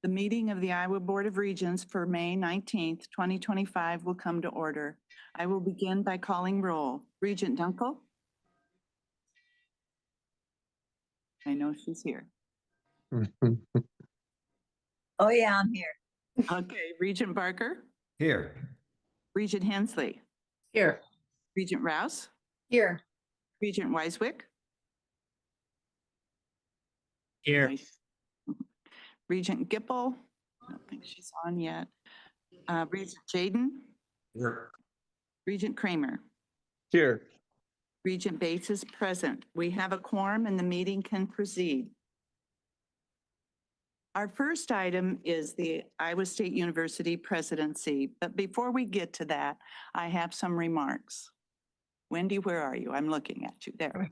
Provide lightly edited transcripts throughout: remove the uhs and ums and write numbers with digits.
The meeting of the Iowa Board of Regents for May 19th, 2025 will come to order. I will begin by calling roll. Regent Dunkel? I know she's here. Oh yeah, I'm here. Okay, Regent Barker? Here. Regent Hensley? Here. Regent Rouse? Here. Regent Weiswick? Here. Nice. Regent Gipple? I don't think she's on yet. Regent Jaden? Here. Regent Kramer? Here. Regent Bates is present. We have a quorum and the meeting can proceed. Our first item is the Iowa State University presidency, but before we get to that, I have some remarks. Wendy, where are you? I'm looking at you there.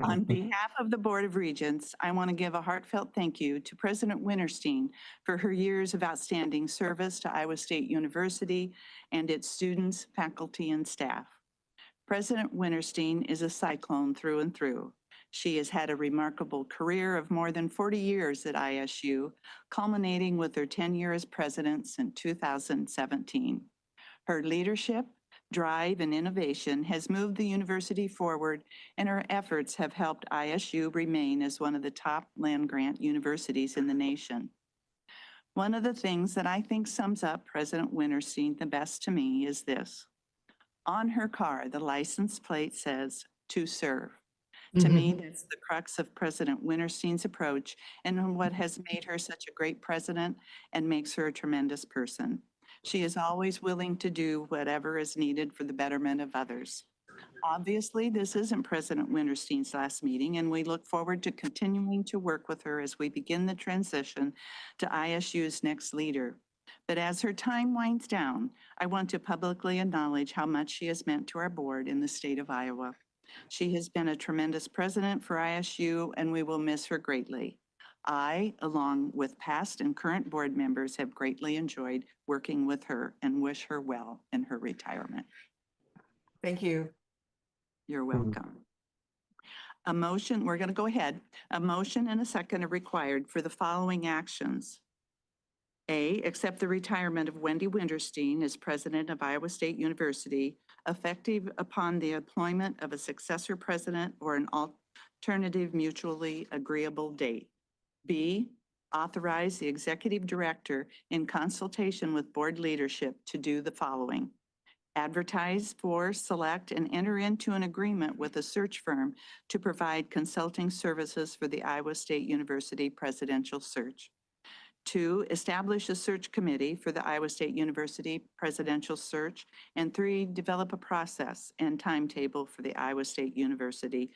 On behalf of the Board of Regents, I want to give a heartfelt thank you to President Winterstein for her years of outstanding service to Iowa State University and its students, faculty, and staff. President Winterstein is a cyclone through and through. She has had a remarkable career of more than 40 years at ISU, culminating with her tenure as president since 2017. Her leadership, drive, and innovation has moved the university forward, and her efforts have helped ISU remain as one of the top land-grant universities in the nation. One of the things that I think sums up President Winterstein the best to me is this. On her car, the license plate says, "To serve." To me, that's the crux of President Winterstein's approach and what has made her such a great president and makes her a tremendous person. She is always willing to do whatever is needed for the betterment of others. Obviously, this isn't President Winterstein's last meeting, and we look forward to continuing to work with her as we begin the transition to ISU's next leader. But as her time winds down, I want to publicly acknowledge how much she has meant to our board in the state of Iowa. She has been a tremendous president for ISU, and we will miss her greatly. I, along with past and current board members, have greatly enjoyed working with her and wish her well in her retirement. Thank you. You're welcome. A motion, we're going to go ahead. A motion and a second are required for the following actions. A, accept the retirement of Wendy Winterstein as president of Iowa State University, effective upon the appointment of a successor president or an alternative mutually agreeable date. B, authorize the executive director in consultation with board leadership to do the following. Advertise for, select, and enter into an agreement with a search firm to provide consulting services for the Iowa State University presidential search. 2, establish a search committee for the Iowa State University presidential search. And 3, develop a process and timetable for the Iowa State University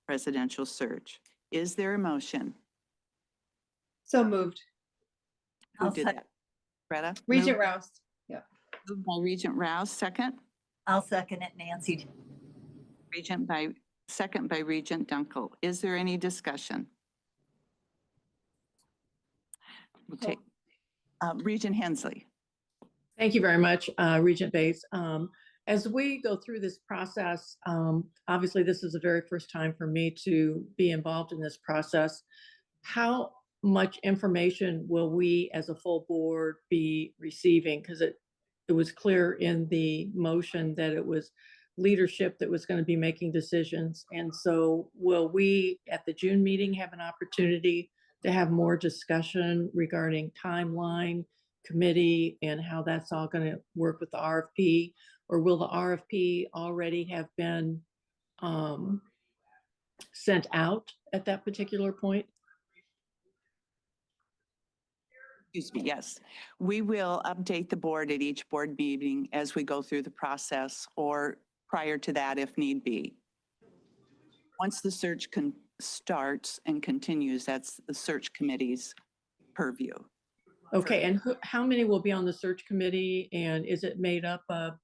presidential search. Is there a motion? So moved. Who did that? Greta? Regent Rouse. Yeah. Moved by Regent Rouse, second. I'll second it, Nancy. Second by Regent Dunkel. Is there any discussion? We'll take Regent Hensley. Thank you very much, Regent Bates. As we go through this process, obviously this is the very first time for me to be involved in this process. How much information will we as a full board be receiving? Because it was clear in the motion that it was leadership that was going to be making decisions. And so will we at the June meeting have an opportunity to have more discussion regarding timeline, committee, and how that's all going to work with the RFP? Or will the RFP already have been sent out at that particular point? Excuse me, yes. We will update the board at each board meeting as we go through the process or prior to that if need be. Once the search starts and continues, that's the search committee's purview. Okay, and how many will be on the search committee, and is it made up of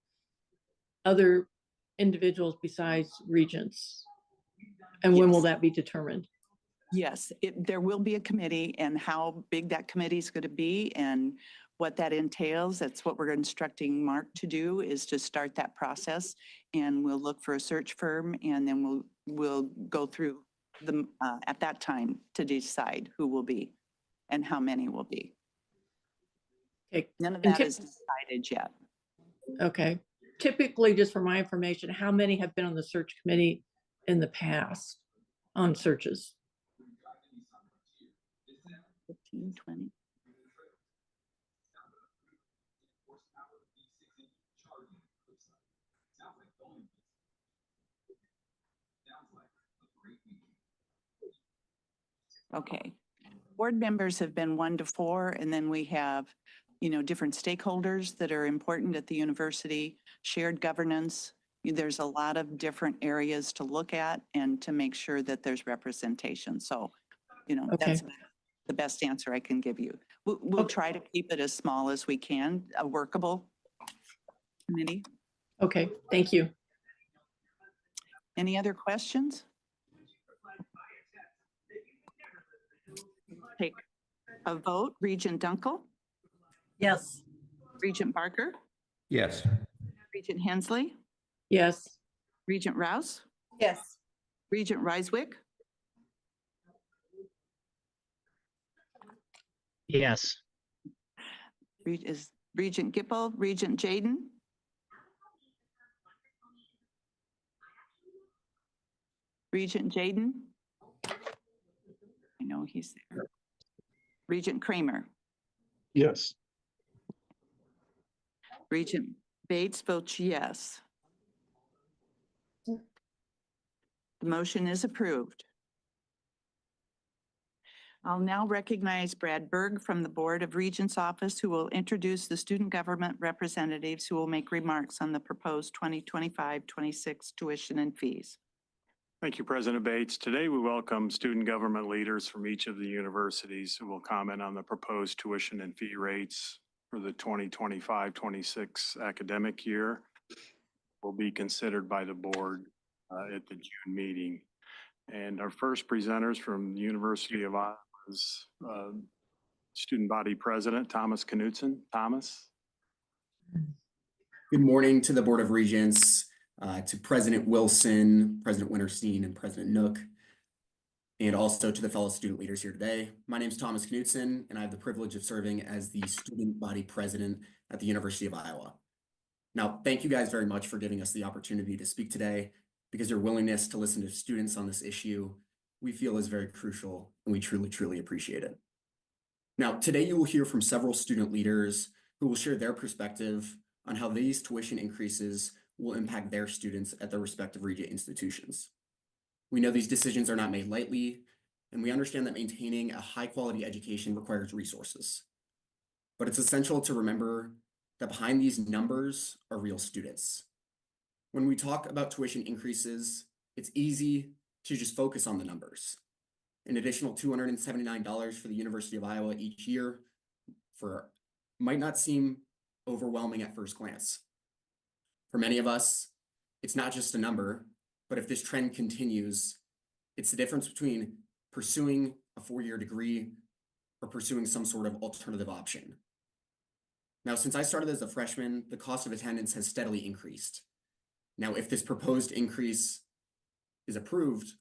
other individuals besides regents? And when will that be determined? Yes, there will be a committee, and how big that committee is going to be and what that entails, that's what we're instructing Mark to do, is to start that process, and we'll look for a search firm, and then we'll go through the at that time to decide who will be and how many will be. Okay. None of And that tip- is decided yet. Okay. Typically, just for my information, how many have been on the search committee in the past on searches? 15, 20. Okay. Board members have been 1 to 4, and then we have, different stakeholders that are important at the university, shared governance. There's a lot of different areas to look at and to make sure that there's representation. So, that's the best answer I can give you. We'll Okay. try to keep it as small as we can, a workable committee. Okay, thank you. Any other questions? Take a vote. Regent Dunkel, Yes. Regent Barker, Yes. Regent Hensley, Yes. Regent Rouse, Yes. Regent Ryswick, Yes. is Regent Gipple, Regent Jaden, Regent Jaden. I know he's there. Regent Kramer, Yes. Regent Bates votes yes. The motion is approved. I'll now recognize Brad Berg from the Board of Regents office, who will introduce the student government representatives who will make remarks on the proposed 2025-26 tuition and fees. Thank you, President Bates. Today, we welcome student government leaders from each of the universities who will comment on the proposed tuition and fee rates for the 2025-26 academic year. Will be considered by the board at the June meeting. And our first presenters from the University of Iowa is Student Body President Thomas Knudsen. Thomas. Good morning to the Board of Regents, to President Wilson, President Winterstein, and President Nook, and also to the fellow student leaders here today. My name is Thomas Knudsen, and I have the privilege of serving as the Student Body President at the University of Iowa. Now, thank you guys very much for giving us the opportunity to speak today, because your willingness to listen to students on this issue we feel is very crucial, and we truly, truly appreciate it. Now, today you will hear from several student leaders who will share their perspective on how these tuition increases will impact their students at their respective Regent institutions. We know these decisions are not made lightly, and we understand that maintaining a high-quality education requires resources. But it's essential to remember that behind these numbers are real students. When we talk about tuition increases, it's easy to just focus on the numbers. An additional $279 for the University of Iowa each year might not seem overwhelming at first glance. For many of us, it's not just a number, but if this trend continues, it's the difference between pursuing a 4-year degree or pursuing some sort of alternative option. Now, since I started as a freshman, the cost of attendance has steadily increased. Now, if this proposed increase is approved,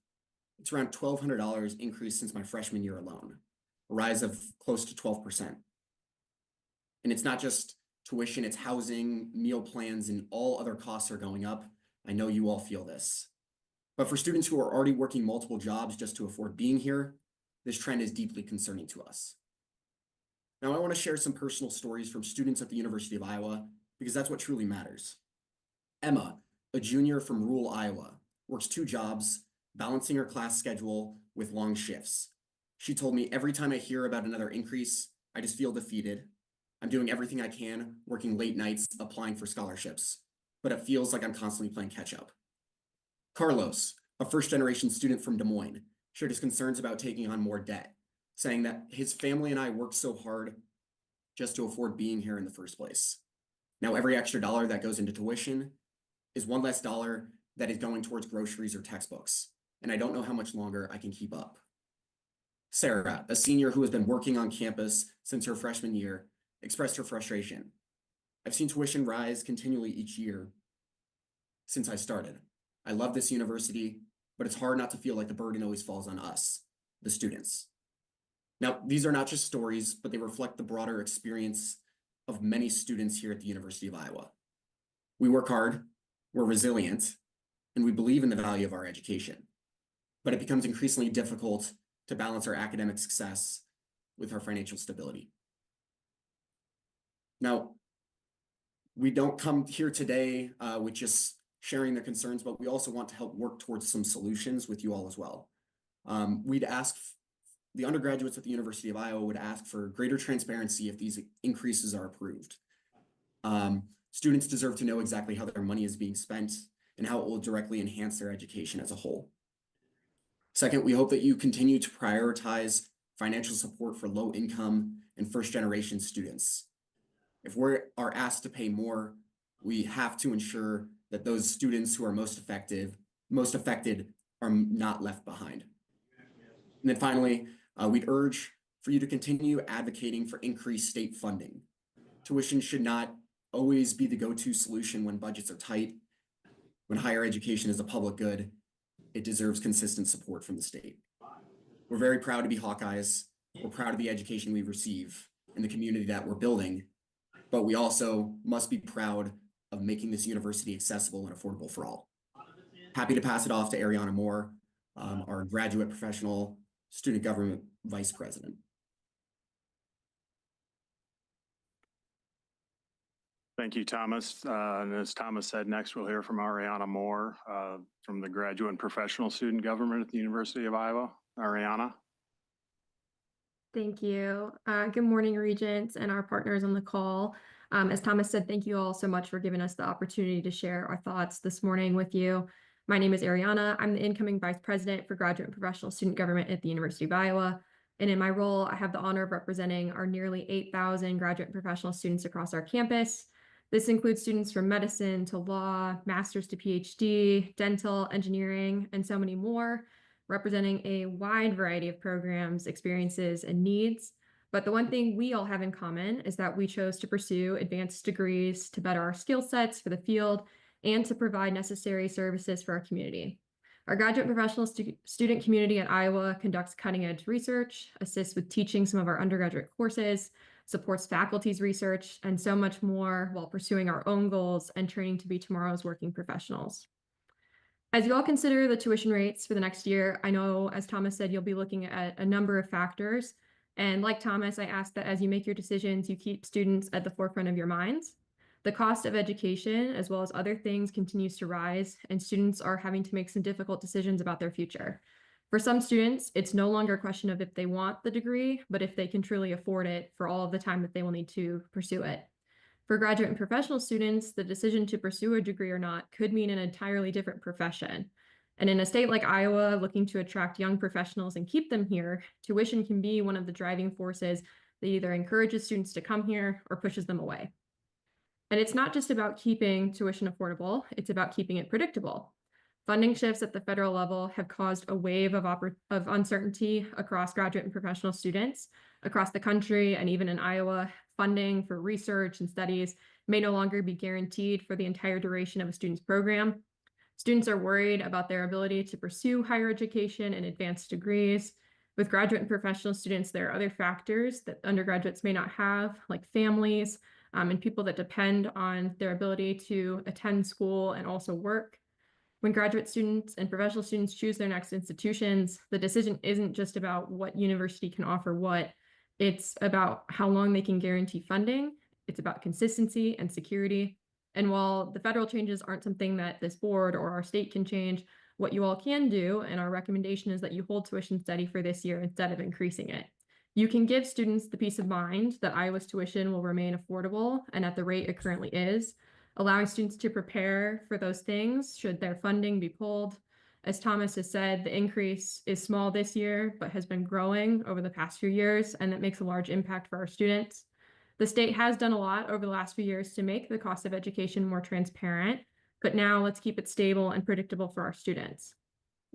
it's around $1,200 increase since my freshman year alone, a rise of close to 12%. And it's not just tuition, it's housing, meal plans, and all other costs are going up. I know you all feel this. But for students who are already working multiple jobs just to afford being here, this trend is deeply concerning to us. Now, I want to share some personal stories from students at the University of Iowa, because that's what truly matters. Emma, a junior from rural Iowa, works 2 jobs, balancing her class schedule with long shifts. She told me, every time I hear about another increase, I just feel defeated. I'm doing everything I can, working late nights, applying for scholarships, but it feels like I'm constantly playing catch up. Carlos, a first-generation student from Des Moines, shared his concerns about taking on more debt, saying that his family and I worked so hard just to afford being here in the first place. Now, every extra dollar that goes into tuition is one less dollar that is going towards groceries or textbooks, and I don't know how much longer I can keep up. Sarah, a senior who has been working on campus since her freshman year, expressed her frustration. I've seen tuition rise continually each year since I started. I love this university, but it's hard not to feel like the burden always falls on us, the students. Now, these are not just stories, but they reflect the broader experience of many students here at the University of Iowa. We work hard, we're resilient, and we believe in the value of our education. But it becomes increasingly difficult to balance our academic success with our financial stability. Now, we don't come here today with just sharing the concerns, but we also want to help work towards some solutions with you all as well. We'd ask, the undergraduates at the University of Iowa would ask for greater transparency if these increases are approved. Students deserve to know exactly how their money is being spent and how it will directly enhance their education as a whole. Second, we hope that you continue to prioritize financial support for low-income and first-generation students. If we are asked to pay more, we have to ensure that those students who are most affected are not left behind. And then finally, we'd urge for you to continue advocating for increased state funding. Tuition should not always be the go-to solution when budgets are tight. When higher education is a public good, it deserves consistent support from the state. We're very proud to be Hawkeyes. We're proud of the education we receive and the community that we're building, but we also must be proud of making this university accessible and affordable for all. Happy to pass it off to Ariana Moore, our graduate professional student government vice president. Thank you, Thomas. And as Thomas said, next we'll hear from Ariana Moore from the Graduate and Professional Student Government at the University of Iowa. Ariana. Thank you. Good morning, Regents and our partners on the call. As Thomas said, thank you all so much for giving us the opportunity to share our thoughts this morning with you. My name is Ariana. I'm the incoming Vice President for Graduate and Professional Student Government at the University of Iowa. And in my role, I have the honor of representing our nearly 8,000 graduate and professional students across our campus. This includes students from medicine to law, master's to PhD, dental, engineering, and so many more, representing a wide variety of programs, experiences, and needs. But the one thing we all have in common is that we chose to pursue advanced degrees to better our skill sets for the field and to provide necessary services for our community. Our graduate professional student community at Iowa conducts cutting-edge research, assists with teaching some of our undergraduate courses, supports faculty's research, and so much more while pursuing our own goals and training to be tomorrow's working professionals. As you all consider the tuition rates for the next year, I know, as Thomas said, you'll be looking at a number of factors. And like Thomas, I ask that as you make your decisions, you keep students at the forefront of your minds. The cost of education, as well as other things, continues to rise, and students are having to make some difficult decisions about their future. For some students, it's no longer a question of if they want the degree, but if they can truly afford it for all of the time that they will need to pursue it. For graduate and professional students, the decision to pursue a degree or not could mean an entirely different profession. And in a state like Iowa, looking to attract young professionals and keep them here, tuition can be one of the driving forces that either encourages students to come here or pushes them away. And it's not just about keeping tuition affordable, it's about keeping it predictable. Funding shifts at the federal level have caused a wave of uncertainty across graduate and professional students across the country, and even in Iowa. Funding for research and studies may no longer be guaranteed for the entire duration of a student's program. Students are worried about their ability to pursue higher education and advanced degrees. With graduate and professional students, there are other factors that undergraduates may not have, like families and people that depend on their ability to attend school and also work. When graduate students and professional students choose their next institutions, the decision isn't just about what university can offer what. It's about how long they can guarantee funding. It's about consistency and security. And while the federal changes aren't something that this board or our state can change, what you all can do, and our recommendation is that you hold tuition steady for this year instead of increasing it. You can give students the peace of mind that Iowa's tuition will remain affordable and at the rate it currently is, allowing students to prepare for those things should their funding be pulled. As Thomas has said, the increase is small this year, but has been growing over the past few years, and that makes a large impact for our students. The state has done a lot over the last few years to make the cost of education more transparent, but now let's keep it stable and predictable for our students.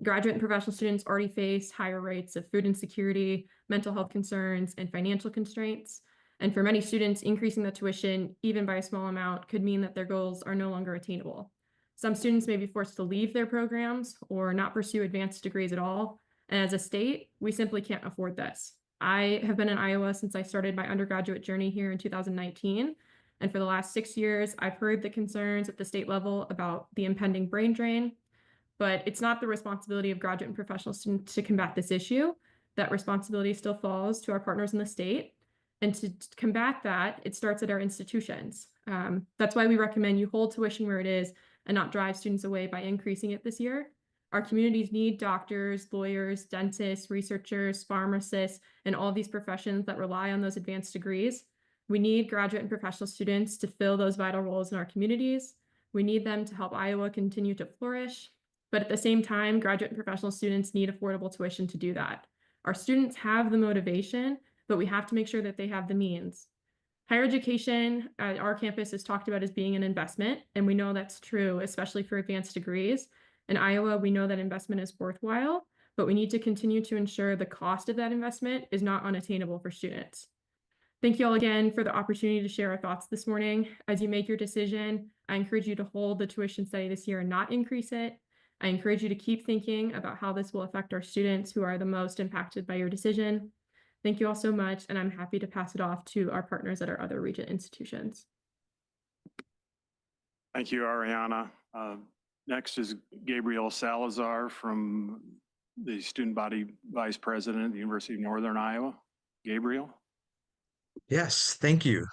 Graduate and professional students already face higher rates of food insecurity, mental health concerns, and financial constraints. And for many students, increasing the tuition, even by a small amount, could mean that their goals are no longer attainable. Some students may be forced to leave their programs or not pursue advanced degrees at all. And as a state, we simply can't afford this. I have been in Iowa since I started my undergraduate journey here in 2019. And for the last 6 years, I've heard the concerns at the state level about the impending brain drain, but it's not the responsibility of graduate and professional students to combat this issue. That responsibility still falls to our partners in the state. And to combat that, it starts at our institutions. That's why we recommend you hold tuition where it is and not drive students away by increasing it this year. Our communities need doctors, lawyers, dentists, researchers, pharmacists, and all these professions that rely on those advanced degrees. We need graduate and professional students to fill those vital roles in our communities. We need them to help Iowa continue to flourish. But at the same time, graduate and professional students need affordable tuition to do that. Our students have the motivation, but we have to make sure that they have the means. Higher education at our campus is talked about as being an investment, and we know that's true, especially for advanced degrees. In Iowa, we know that investment is worthwhile, but we need to continue to ensure the cost of that investment is not unattainable for students. Thank you all again for the opportunity to share our thoughts this morning. As you make your decision, I encourage you to hold the tuition study this year and not increase it. I encourage you to keep thinking about how this will affect our students who are the most impacted by your decision. Thank you all so much, and I'm happy to pass it off to our partners at our other Regent institutions. Thank you, Ariana. Next is Gabriel Salazar from the Student Body Vice President at the University of Northern Iowa. Gabriel? Yes, thank you.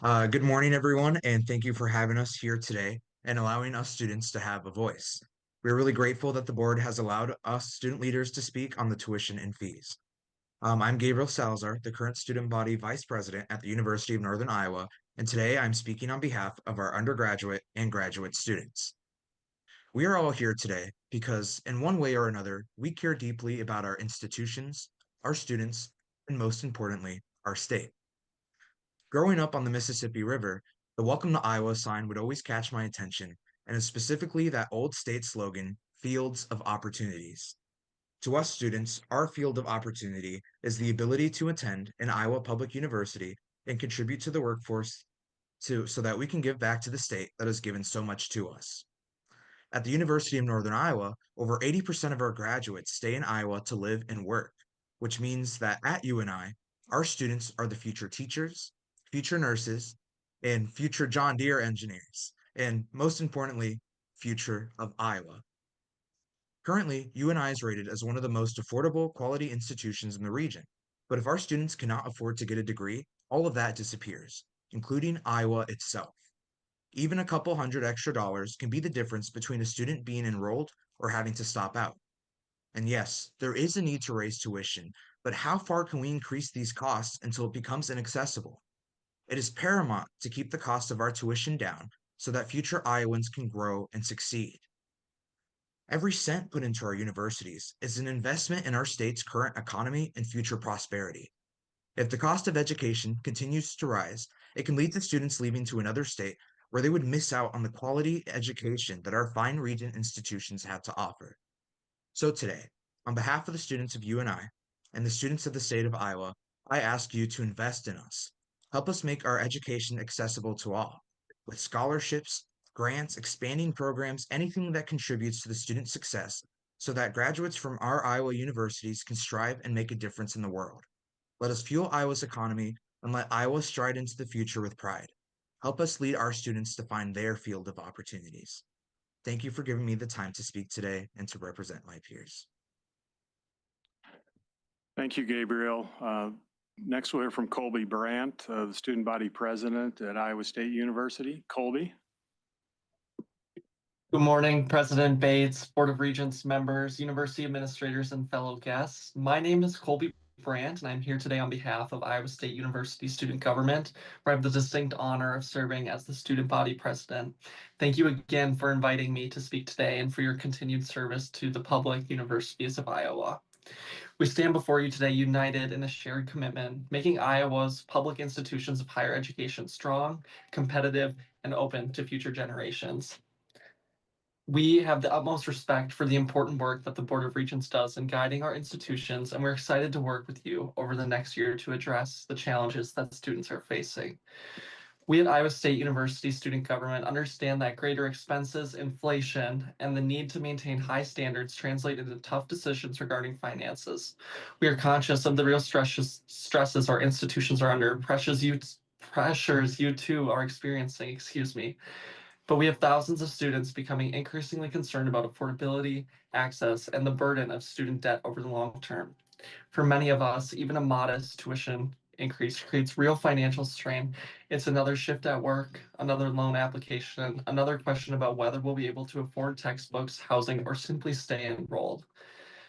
Good morning, everyone, and thank you for having us here today and allowing us students to have a voice. We're really grateful that the board has allowed us student leaders to speak on the tuition and fees. I'm Gabriel Salazar, the current Student Body Vice President at the University of Northern Iowa, and today I'm speaking on behalf of our undergraduate and graduate students. We are all here today because, in one way or another, we care deeply about our institutions, our students, and most importantly, our state. Growing up on the Mississippi River, the Welcome to Iowa sign would always catch my attention, and specifically that old state slogan, Fields of Opportunities. To us students, our field of opportunity is the ability to attend an Iowa public university and contribute to the workforce so that we can give back to the state that has given so much to us. At the University of Northern Iowa, over 80% of our graduates stay in Iowa to live and work, which means that at UNI, our students are the future teachers, future nurses, and future John Deere engineers, and most importantly, future of Iowa. Currently, UNI is rated as one of the most affordable quality institutions in the region, but if our students cannot afford to get a degree, all of that disappears, including Iowa itself. Even a couple hundred extra dollars can be the difference between a student being enrolled or having to stop out. And yes, there is a need to raise tuition, but how far can we increase these costs until it becomes inaccessible? It is paramount to keep the cost of our tuition down so that future Iowans can grow and succeed. Every cent put into our universities is an investment in our state's current economy and future prosperity. If the cost of education continues to rise, it can lead to students leaving to another state where they would miss out on the quality education that our fine Regent institutions have to offer. So today, on behalf of the students of UNI and the students of the state of Iowa, I ask you to invest in us. Help us make our education accessible to all, with scholarships, grants, expanding programs, anything that contributes to the student success so that graduates from our Iowa universities can strive and make a difference in the world. Let us fuel Iowa's economy and let Iowa stride into the future with pride. Help us lead our students to find their field of opportunities. Thank you for giving me the time to speak today and to represent my peers. Thank you, Gabriel. Next, we'll hear from Colby Brandt, the Student Body President at Iowa State University. Colby? Good morning, President Bates, Board of Regents members, university administrators, and fellow guests. My name is Colby Brandt, and I'm here today on behalf of Iowa State University Student Government, where I have the distinct honor of serving as the Student Body President. Thank you again for inviting me to speak today and for your continued service to the public universities of Iowa. We stand before you today united in a shared commitment, making Iowa's public institutions of higher education strong, competitive, and open to future generations. We have the utmost respect for the important work that the Board of Regents does in guiding our institutions, and we're excited to work with you over the next year to address the challenges that students are facing. We at Iowa State University Student Government understand that greater expenses, inflation, and the need to maintain high standards translate into tough decisions regarding finances. We are conscious of the real stresses our institutions are under, pressures you too are experiencing, excuse me. But we have thousands of students becoming increasingly concerned about affordability, access, and the burden of student debt over the long term. For many of us, even a modest tuition increase creates real financial strain. It's another shift at work, another loan application, another question about whether we'll be able to afford textbooks, housing, or simply stay enrolled.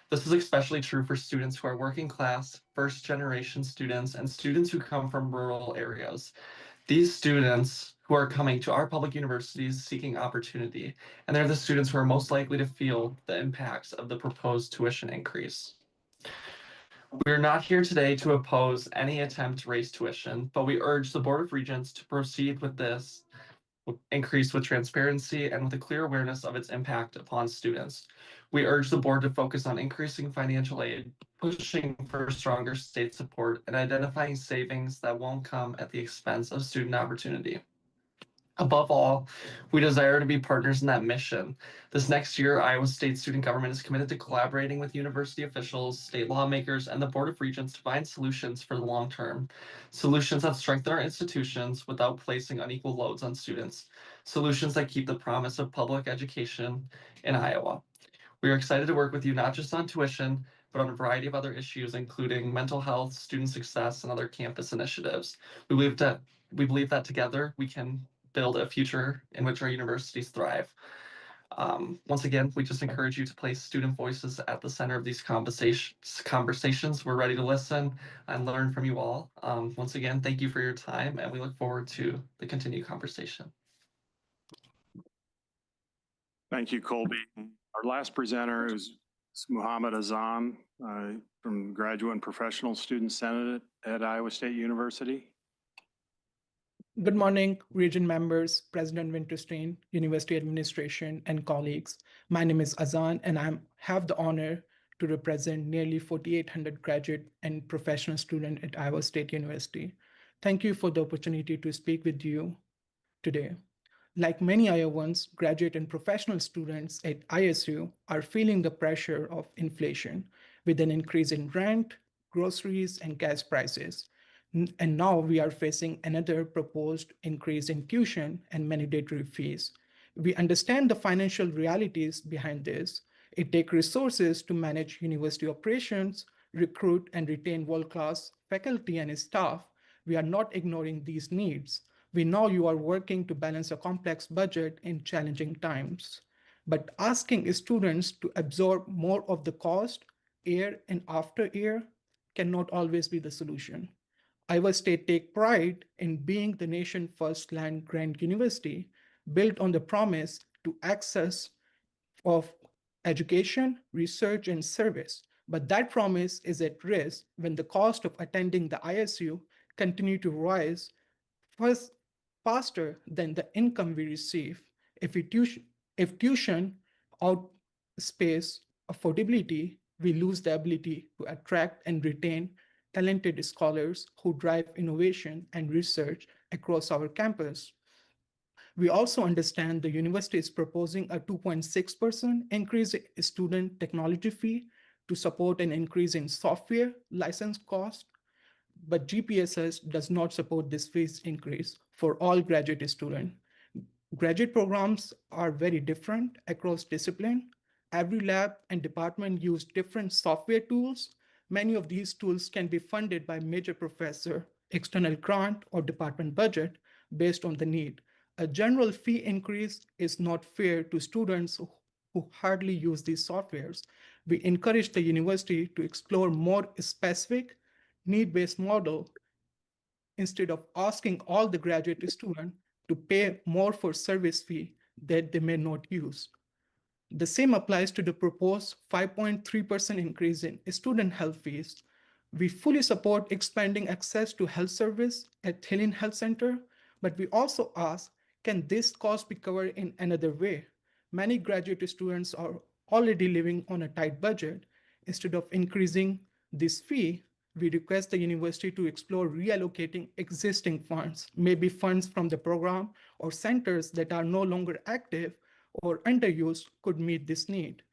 This is especially true for students who are working class, first generation students, and students who come from rural areas. These students who are coming to our public universities seeking opportunity, and they're the students who are most likely to feel the impacts of the proposed tuition increase. We're not here today to oppose any attempt to raise tuition, but we urge the Board of Regents to proceed with this increase with transparency and with a clear awareness of its impact upon students. We urge the board to focus on increasing financial aid, pushing for stronger state support, and identifying savings that won't come at the expense of student opportunity. Above all, we desire to be partners in that mission. This next year, Iowa State student government is committed to collaborating with university officials, state lawmakers, and the Board of Regents to find solutions for the long term. Solutions that strengthen our institutions without placing unequal loads on students. Solutions that keep the promise of public education in Iowa. We are excited to work with you not just on tuition, but on a variety of other issues, including mental health, student success, and other campus initiatives. We believe that together we can build a future in which our universities thrive. Once again, we just encourage you to place student voices at the center of these conversations. We're ready to listen and learn from you all. Once again, thank you for your time, and we look forward to the continued conversation. Thank you, Colby. Our last presenter is Muhammad Azan from Graduate and Professional Student Senate at Iowa State University. Good morning, region members, President Winterstein, University administration, and colleagues. My name is Azan, and I have the honor to represent nearly 4,800 graduate and professional students at Iowa State University. Thank you for the opportunity to speak with you today. Like many Iowans, graduate and professional students at ISU are feeling the pressure of inflation with an increase in rent, groceries, and gas prices. And now we are facing another proposed increase in tuition and mandatory fees. We understand the financial realities behind this. It takes resources to manage university operations, recruit and retain world-class faculty and staff. We are not ignoring these needs. We know you are working to balance a complex budget in challenging times. But asking students to absorb more of the cost year and after year cannot always be the solution. Iowa State takes pride in being the nation's first land-grant university built on the promise to access of education, research, and service. But that promise is at risk when the cost of attending the ISU continue to rise faster than the income we receive. If tuition outpaces affordability, we lose the ability to attract and retain talented scholars who drive innovation and research across our campus. We also understand the university is proposing a 2.6% increase in student technology fee to support an increase in software license cost, but GPSS does not support this fees increase for all graduate students. Graduate programs are very different across discipline. Every lab and department use different software tools. Many of these tools can be funded by major professor, external grant, or department budget based on the need. A general fee increase is not fair to students who hardly use these softwares. We encourage the university to explore more specific need-based model instead of asking all the graduate students to pay more for service fee that they may not use. The same applies to the proposed 5.3% increase in student health fees. We fully support expanding access to health service at Helen Health Center, but we also ask, can this cost be covered in another way? Many graduate students are already living on a tight budget. Instead of increasing this fee, we request the university to explore reallocating existing funds, maybe funds from the program or centers that are no longer active or underused could meet this need.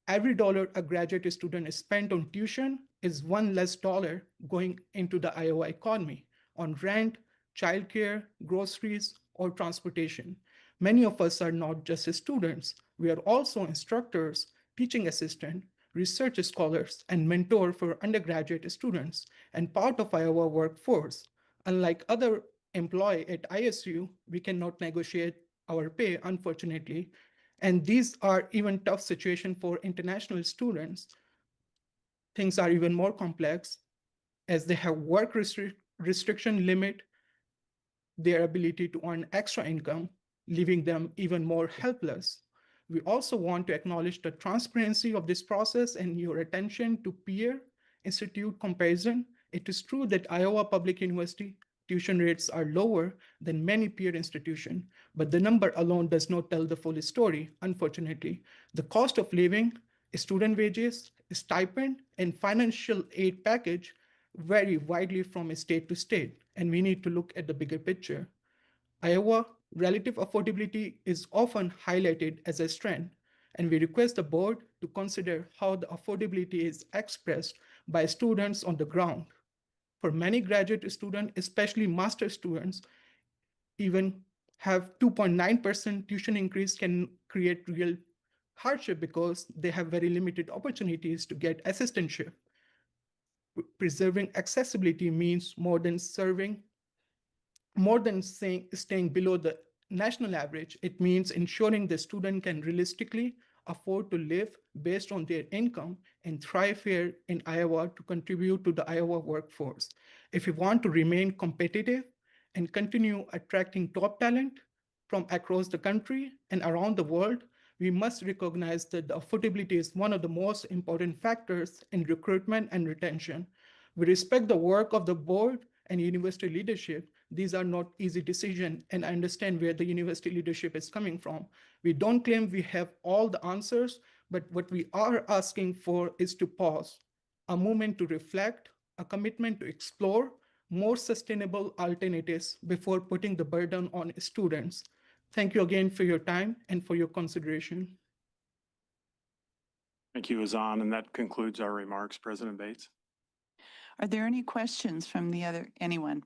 Every dollar a graduate student is spent on tuition is one less dollar going into the Iowa economy on rent, childcare, groceries, or transportation. Many of us are not just students. We are also instructors, teaching assistant, research scholars, and mentor for undergraduate students and part of Iowa workforce. Unlike other employee at ISU, we cannot negotiate our pay, unfortunately, and these are even tough situation for international students. Things are even more complex as they have work restriction limit their ability to earn extra income, leaving them even more helpless. We also want to acknowledge the transparency of this process and your attention to peer institute comparison. It is true that Iowa Public University tuition rates are lower than many peer institutions, but the number alone does not tell the full story, unfortunately. The cost of living, student wages, stipend, and financial aid package vary widely from state to state, and we need to look at the bigger picture. Iowa relative affordability is often highlighted as a strength, and we request the board to consider how the affordability is expressed by students on the ground. For many graduate students, especially master students, even have 2.9% tuition increase can create real hardship because they have very limited opportunities to get assistantship. Preserving accessibility means more than staying below the national average. It means ensuring the student can realistically afford to live based on their income and thrive here in Iowa to contribute to the Iowa workforce. If we want to remain competitive and continue attracting top talent from across the country and around the world, we must recognize that the affordability is one of the most important factors in recruitment and retention. We respect the work of the board and university leadership. These are not easy decisions, and I understand where the university leadership is coming from. We don't claim we have all the answers, but what we are asking for is to pause, a moment to reflect, a commitment to explore more sustainable alternatives before putting the burden on students. Thank you again for your time and for your consideration. Thank you, Azan, and that concludes our remarks. President Bates. Are there any questions from anyone?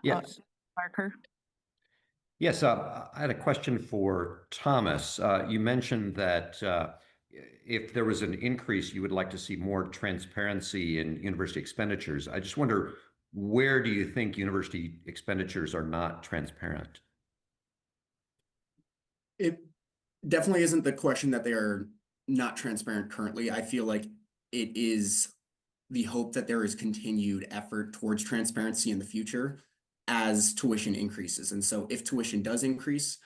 Yes. Parker? Yes, I had a question for Thomas. You mentioned that if there was an increase, you would like to see more transparency in university expenditures. I just wonder, where do you think university expenditures are not transparent? It definitely isn't the question that they are not transparent currently. I feel like it is the hope that there is continued effort towards transparency in the future as tuition increases. And so if tuition does increase,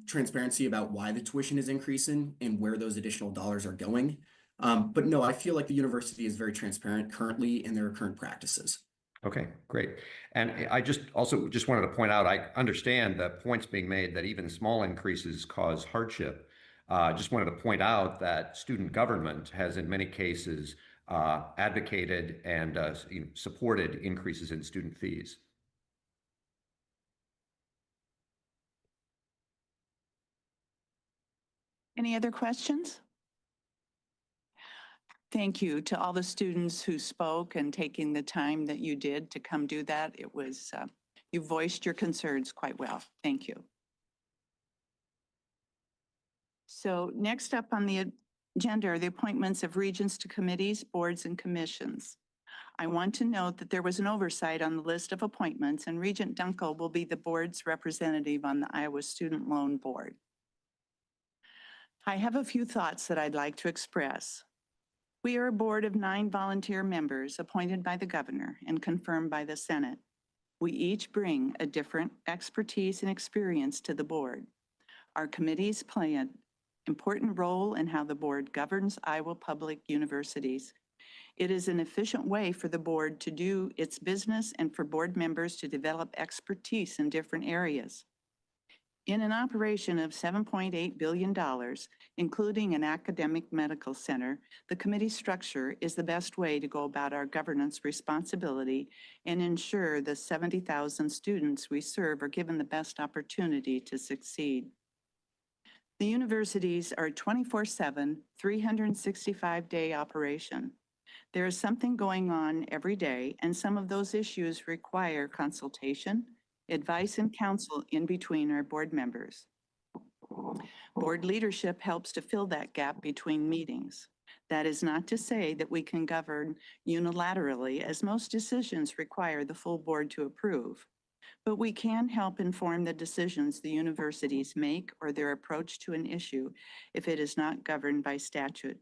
transparency about why the tuition is increasing and where those additional dollars are going. But no, I feel like the university is very transparent currently in their current practices. Okay, great. And I just wanted to point out, I understand the points being made that even small increases cause hardship. Just wanted to point out that student government has in many cases advocated and supported increases in student fees. Any other questions? Thank you to all the students who spoke and taking the time that you did to come do that. It was, you voiced your concerns quite well. Thank you. So next up on the agenda are the appointments of regents to committees, boards, and commissions. I want to note that there was an oversight on the list of appointments, and Regent Dunkel will be the board's representative on the Iowa Student Loan Board. I have a few thoughts that I'd like to express. We are a board of 9 volunteer members appointed by the governor and confirmed by the Senate. We each bring a different expertise and experience to the board. Our committees play an important role in how the board governs Iowa public universities. It is an efficient way for the board to do its business and for board members to develop expertise in different areas. In an operation of $7.8 billion, including an academic medical center, the committee structure is the best way to go about our governance responsibility and ensure the 70,000 students we serve are given the best opportunity to succeed. The universities are a 24/7, 365-day operation. There is something going on every day, and some of those issues require consultation, advice, and counsel in between our board members. Board leadership helps to fill that gap between meetings. That is not to say that we can govern unilaterally, as most decisions require the full board to approve. But we can help inform the decisions the universities make or their approach to an issue if it is not governed by statute,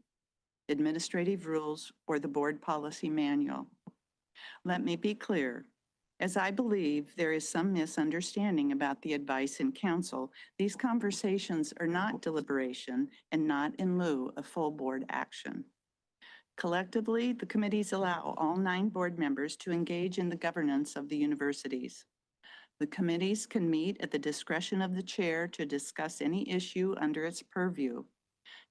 administrative rules, or the board policy manual. Let me be clear. As I believe there is some misunderstanding about the advice and counsel, these conversations are not deliberation and not in lieu of full board action. Collectively, the committees allow all 9 board members to engage in the governance of the universities. The committees can meet at the discretion of the chair to discuss any issue under its purview.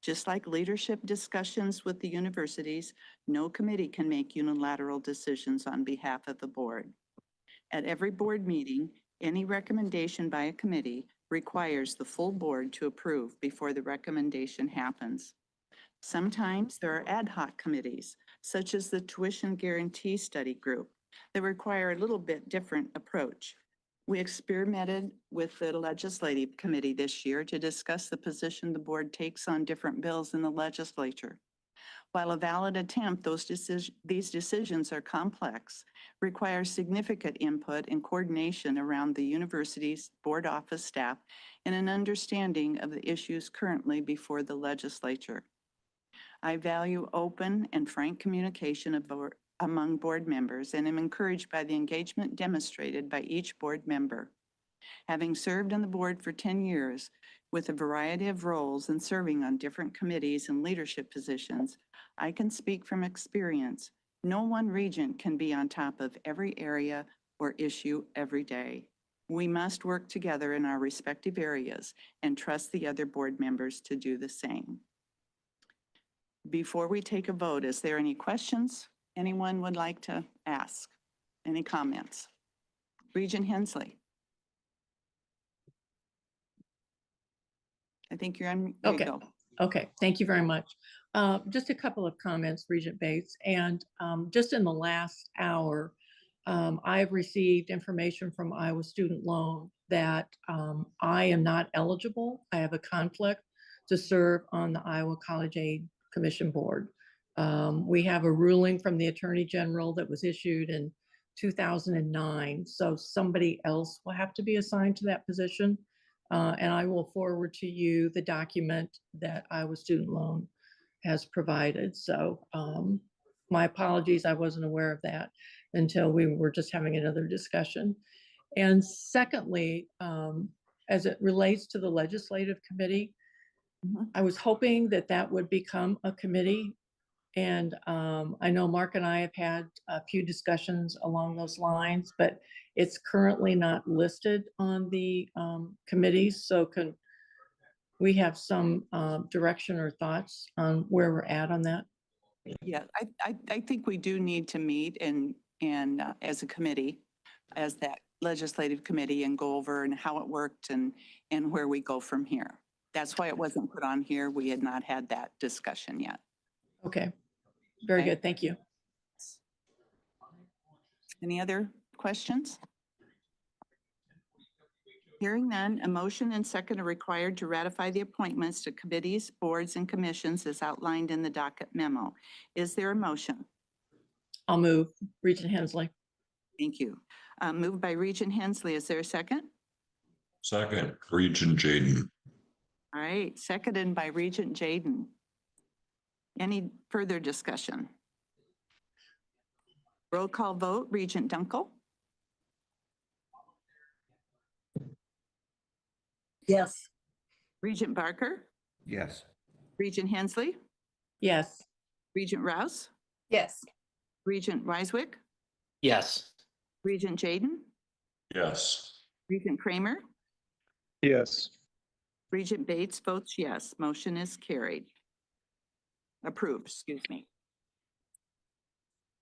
Just like leadership discussions with the universities, no committee can make unilateral decisions on behalf of the board. At every board meeting, any recommendation by a committee requires the full board to approve before the recommendation happens. Sometimes there are ad hoc committees, such as the Tuition Guarantee Study Group, that require a little bit different approach. We experimented with the Legislative Committee this year to discuss the position the board takes on different bills in the legislature. While a valid attempt, these decisions are complex, require significant input and coordination around the university's board office staff and an understanding of the issues currently before the legislature. I value open and frank communication among board members and am encouraged by the engagement demonstrated by each board member. Having served on the board for 10 years with a variety of roles and serving on different committees and leadership positions, I can speak from experience. No one regent can be on top of every area or issue every day. We must work together in our respective areas and trust the other board members to do the same. Before we take a vote, is there any questions anyone would like to ask? Any comments? Regent Hensley. I think you're on. There you Okay. go. Okay, thank you very much. Just a couple of comments, Regent Bates. And just in the last hour, I've received information from Iowa Student Loan that I am not eligible. I have a conflict to serve on the Iowa College Aid Commission Board. We have a ruling from the Attorney General that was issued in 2009. So somebody else will have to be assigned to that position. And I will forward to you the document that Iowa Student Loan has provided. So my apologies, I wasn't aware of that until we were just having another discussion. And secondly, as it relates to the legislative committee, I was hoping that that would become a committee. And I know Mark and I have had a few discussions along those lines, but it's currently not listed on the committees. So can we have some direction or thoughts on where we're at on that? Yeah, I think we do need to meet and as a committee, as that legislative committee, and go over and how it worked and where we go from here. That's why it wasn't put on here. We had not had that discussion yet. Okay, very Okay. good. Thank you. Any other questions? Hearing none, a motion and second are required to ratify the appointments to committees, boards, and commissions as outlined in the docket memo. Is there a motion? I'll move. Regent Hensley. Thank you. Moved by Regent Hensley. Is there a second? Second, Regent Jaden. All right, seconded by Regent Jaden. Any further discussion? Roll call vote, Regent Dunkel, Yes. Regent Barker, Yes. Regent Hensley, Yes. Regent Rouse, Yes. Regent Weiswick, Yes. Regent Jaden, Yes. Regent Kramer, Yes. Regent Bates votes yes. Motion is carried. Approved, excuse me.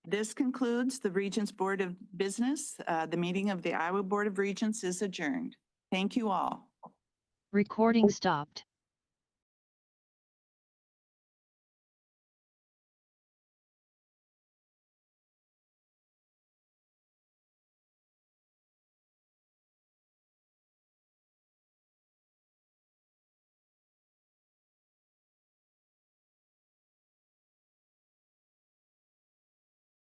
This concludes the Regents Board of Business. The meeting of the Iowa Board of Regents is adjourned. Thank you all. Recording stopped.